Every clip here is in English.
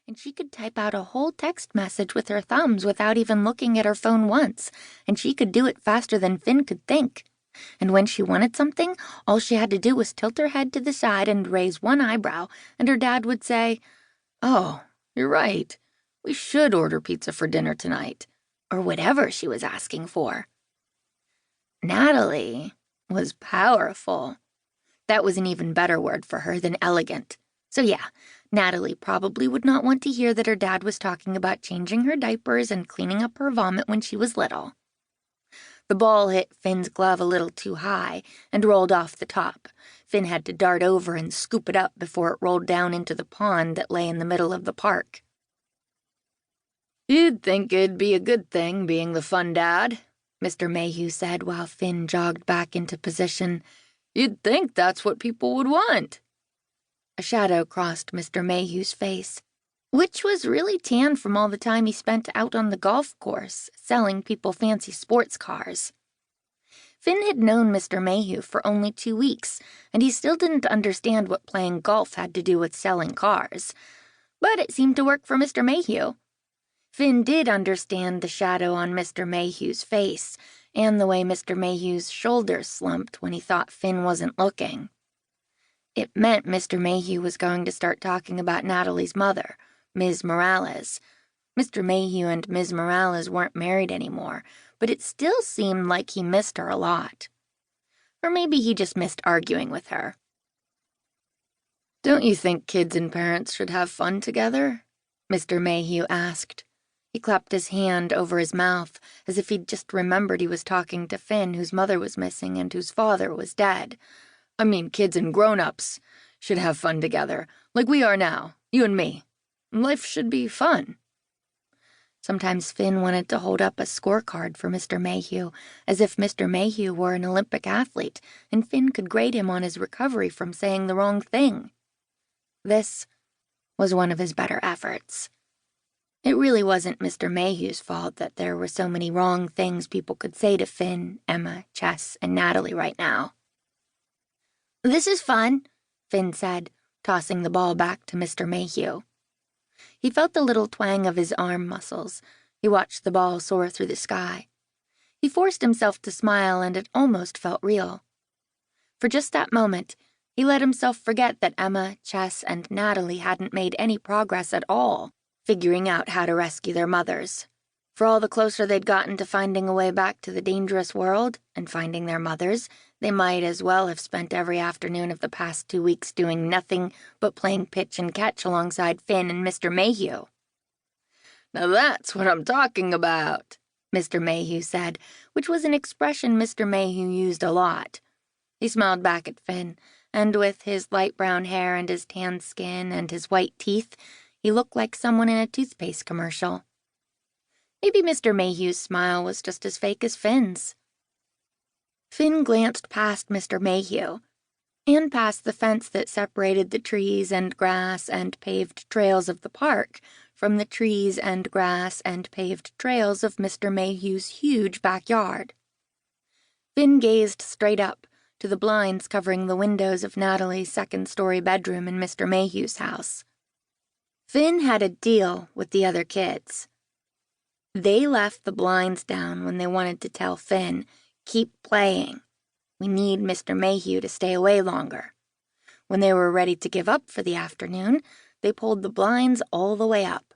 and she could type out a whole text message with her thumbs without even looking at her phone once, and she could do it faster than Finn could think. And when she wanted something, all she had to do was tilt her head to the side and raise one eyebrow, and her dad would say, "Oh, you're right. We should order pizza for dinner tonight," or whatever she was asking for. Natalie was powerful. That was an even better word for her than elegant. So yeah, Natalie probably would not want to hear that her dad was talking about changing her diapers and cleaning up her vomit when she was little. The ball hit Finn's glove a little too high and rolled off the top. Finn had to dart over and scoop it up before it rolled down into the pond that lay in the middle of the park. "You'd think it'd be a good thing being the fun dad," Mr. Mayhew said while Finn jogged back into position. "You'd think that's what people would want." A shadow crossed Mr. Mayhew's face, which was really tan from all the time he spent out on the golf course, selling people fancy sports cars. Finn had known Mr. Mayhew for only 2 weeks, and he still didn't understand what playing golf had to do with selling cars. But it seemed to work for Mr. Mayhew. Finn did understand the shadow on Mr. Mayhew's face, and the way Mr. Mayhew's shoulders slumped when he thought Finn wasn't looking. It meant Mr. Mayhew was going to start talking about Natalie's mother, Ms. Morales. Mr. Mayhew and Ms. Morales weren't married anymore, but it still seemed like he missed her a lot. Or maybe he just missed arguing with her. "Don't you think kids and parents should have fun together?" Mr. Mayhew asked. He clapped his hand over his mouth, as if he'd just remembered he was talking to Finn, whose mother was missing and whose father was dead. "I mean, kids and grown-ups should have fun together, like we are now, you and me. Life should be fun." Sometimes Finn wanted to hold up a scorecard for Mr. Mayhew, as if Mr. Mayhew were an Olympic athlete, and Finn could grade him on his recovery from saying the wrong thing. This was one of his better efforts. It really wasn't Mr. Mayhew's fault that there were so many wrong things people could say to Finn, Emma, Chess, and Natalie right now. "This is fun," Finn said, tossing the ball back to Mr. Mayhew. He felt the little twang of his arm muscles. He watched the ball soar through the sky. He forced himself to smile, and it almost felt real. For just that moment, he let himself forget that Emma, Chess, and Natalie hadn't made any progress at all, figuring out how to rescue their mothers. For all the closer they'd gotten to finding a way back to the dangerous world and finding their mothers, they might as well have spent every afternoon of the past 2 weeks doing nothing but playing pitch and catch alongside Finn and Mr. Mayhew. "Now that's what I'm talking about," Mr. Mayhew said, which was an expression Mr. Mayhew used a lot. He smiled back at Finn, and with his light brown hair and his tan skin and his white teeth, he looked like someone in a toothpaste commercial. Maybe Mr. Mayhew's smile was just as fake as Finn's. Finn glanced past Mr. Mayhew, and past the fence that separated the trees and grass and paved trails of the park from the trees and grass and paved trails of Mr. Mayhew's huge backyard. Finn gazed straight up to the blinds covering the windows of Natalie's second-story bedroom in Mr. Mayhew's house. Finn had a deal with the other kids. They left the blinds down when they wanted to tell Finn, "Keep playing. We need Mr. Mayhew to stay away longer." When they were ready to give up for the afternoon, they pulled the blinds all the way up.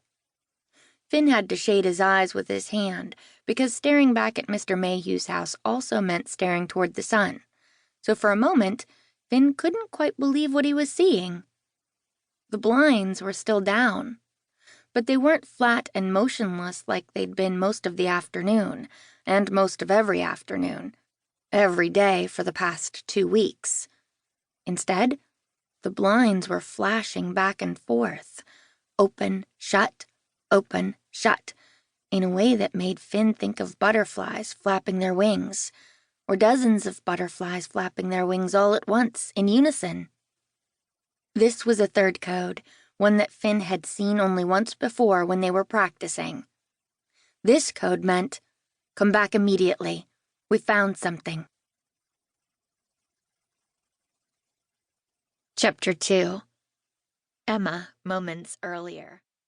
Finn had to shade his eyes with his hand, because staring back at Mr. Mayhew's house also meant staring toward the sun. So for a moment, Finn couldn't quite believe what he was seeing. The blinds were still down, but they weren't flat and motionless like they'd been most of the afternoon, and most of every afternoon, every day for the past 2 weeks. Instead, the blinds were flashing back and forth, open, shut, in a way that made Finn think of butterflies flapping their wings, or dozens of butterflies flapping their wings all at once, in unison. This was a third code, one that Finn had seen only once before when they were practicing. This code meant, "Come back immediately. We found something." Chapter 2. Emma, moments earlier.